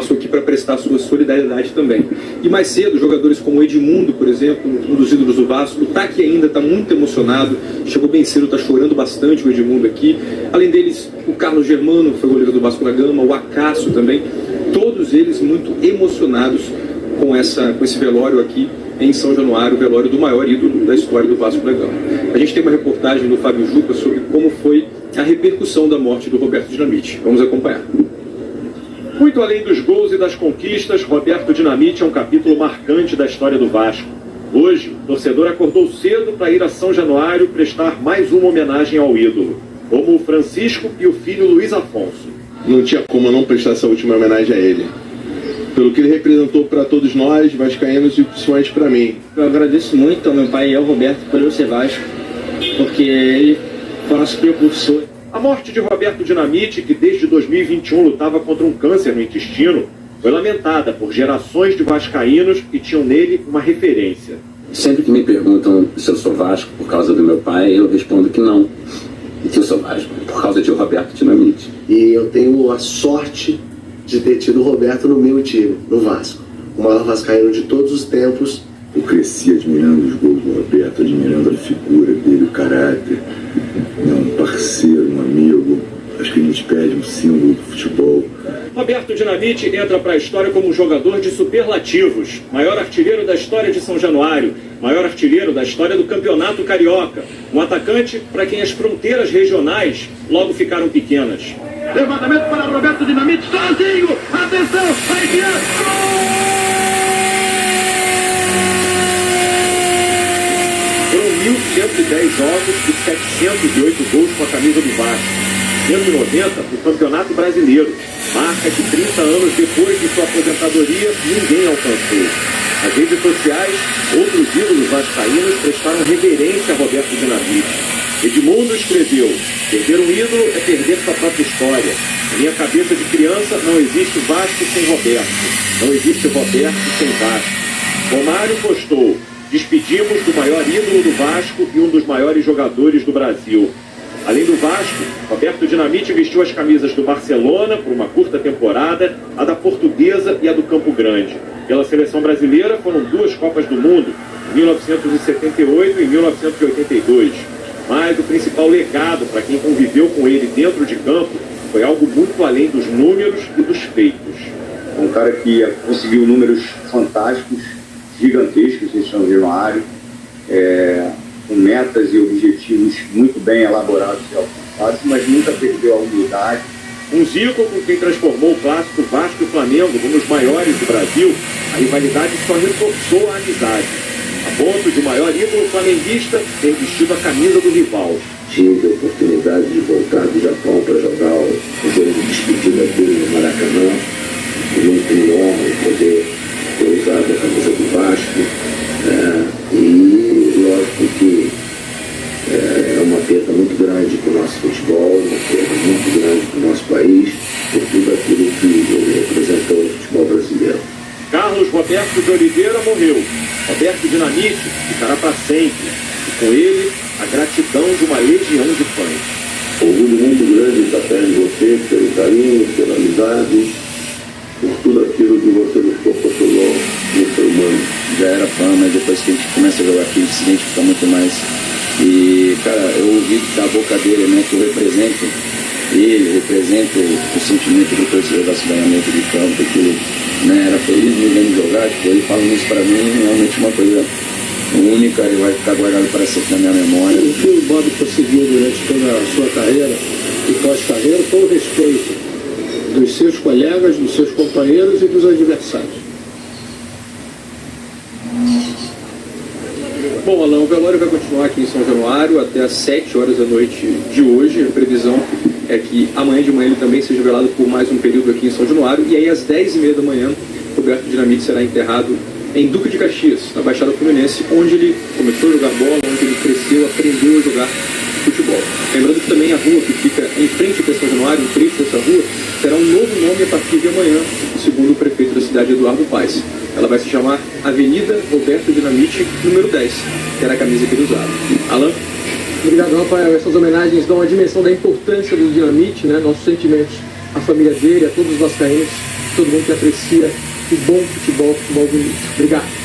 passou aqui para prestar sua solidariedade também. E mais cedo, jogadores como Edmundo, por exemplo, um dos ídolos do Vasco, o Taki ainda está muito emocionado, chegou bem cedo, está chorando bastante o Edmundo aqui. Além deles, o Carlos Germano, que foi goleiro do Vasco da Gama, o Acácio também, todos eles muito emocionados com esse velório aqui em São Januário, o velório do maior ídolo da história do Vasco da Gama. A gente tem uma reportagem do Fábio Juca sobre como foi a repercussão da morte do Roberto Dinamite. Vamos acompanhar. Muito além dos gols e das conquistas, Roberto Dinamite é um capítulo marcante da história do Vasco. Hoje, o torcedor acordou cedo para ir a São Januário prestar mais uma homenagem ao ídolo, como o Francisco e o filho Luiz Afonso. Não tinha como eu não prestar essa última homenagem a ele, pelo que ele representou para todos nós, vascaínos, e principalmente para mim. Eu agradeço muito ao meu pai e ao Roberto por eu ser Vasco, porque ele foi nosso precursor. A morte de Roberto Dinamite, que desde 2021 lutava contra um câncer no intestino, foi lamentada por gerações de vascaínos que tinham nele uma referência. Sempre que me perguntam se eu sou Vasco por causa do meu pai, eu respondo que não. E que eu sou Vasco por causa de Roberto Dinamite. E eu tenho a sorte de ter tido o Roberto no meu time, no Vasco. O maior vascaíno de todos os tempos. Eu cresci admirando os gols do Roberto, admirando a figura dele, o caráter. Um parceiro, um amigo. Acho que a gente perde um símbolo do futebol. Roberto Dinamite entra para a história como um jogador de superlativos. Maior artilheiro da história de São Januário. Maior artilheiro da história do Campeonato Carioca. Um atacante para quem as fronteiras regionais logo ficaram pequenas. Levantamento para Roberto Dinamite, sozinho! Atenção! Vai que Foram 1.110 jogos e 708 gols com a camisa do Vasco. 190, o Campeonato Brasileiro. Marca que 30 anos depois de sua aposentadoria, ninguém alcançou. Nas redes sociais, outros ídolos vascaínos prestaram reverência a Roberto Dinamite. Edmundo escreveu: perder um ídolo é perder sua própria história. Na minha cabeça de criança não existe Vasco sem Roberto. Não existe Roberto sem Vasco. Romário postou: despedimos do maior ídolo do Vasco e um dos maiores jogadores do Brasil. Além do Vasco, Roberto Dinamite vestiu as camisas do Barcelona por uma curta temporada, a da Portuguesa e a do Campo Grande. Pela seleção brasileira foram 2 Copas do Mundo, em 1978 e 1982. Mas o principal legado para quem conviveu com ele dentro de campo foi algo muito além dos números e dos feitos. Um cara que conseguiu números fantásticos, gigantescos em São Januário, com metas e objetivos muito bem elaborados e alcançados, mas nunca perdeu a humildade. Um Zico com quem transformou o clássico Vasco e Flamengo num dos maiores do Brasil, a rivalidade só reforçou a amizade, a ponto de o maior ídolo flamenguista ter vestido a camisa do rival. Tive a oportunidade de voltar do Japão para jogar o jogo de despedida dele no Maracanã. E muito honra poder ter usado a camisa do Vasco. E lógico que é uma perda muito grande para o nosso futebol, uma perda muito grande para o nosso país, por tudo aquilo que ele representou no futebol brasileiro. Carlos Roberto de Oliveira morreu. Roberto Dinamite ficará para sempre. E com ele, a gratidão de uma legião de fãs. Orgulho muito grande de estar perto de você, pelo carinho, pela amizade, por tudo aquilo que você nos proporcionou no ser humano. Já era fã, mas depois que a gente começa a jogar aqui, a gente se identifica muito mais. E, cara, eu ouvi da boca dele, né, que eu represento ele, represento o sentimento do torcedor da cidade de campo, que, né, era feliz me vendo jogar. Tipo, ele falando isso pra mim, realmente uma coisa única, e vai ficar guardado para sempre na minha memória. O que o Bob conseguiu durante toda a sua carreira e pós-carreira foi o respeito dos seus colegas, dos seus companheiros e dos adversários. Bom, Alain, o velório vai continuar aqui em São Januário até às 7 horas da noite de hoje. A previsão é que amanhã de manhã ele também seja velado por mais um período aqui em São Januário. E aí, às 10h30 da manhã, Roberto Dinamite será enterrado em Duque de Caxias, na Baixada Fluminense, onde ele começou a jogar bola, onde ele cresceu, aprendeu a jogar futebol. Lembrando que também a rua que fica em frente a São Januário, em frente dessa rua, terá um novo nome a partir de amanhã, segundo o prefeito da cidade, Eduardo Paes. Ela vai se chamar Avenida Roberto Dinamite, número 10, que era a camisa que ele usava. Alain? Obrigado, Rafael. Essas homenagens dão a dimensão da importância do Dinamite, né? Nossos sentimentos à família dele, a todos os vascaínos, todo mundo que aprecia o bom futebol, futebol bonito. Obrigado.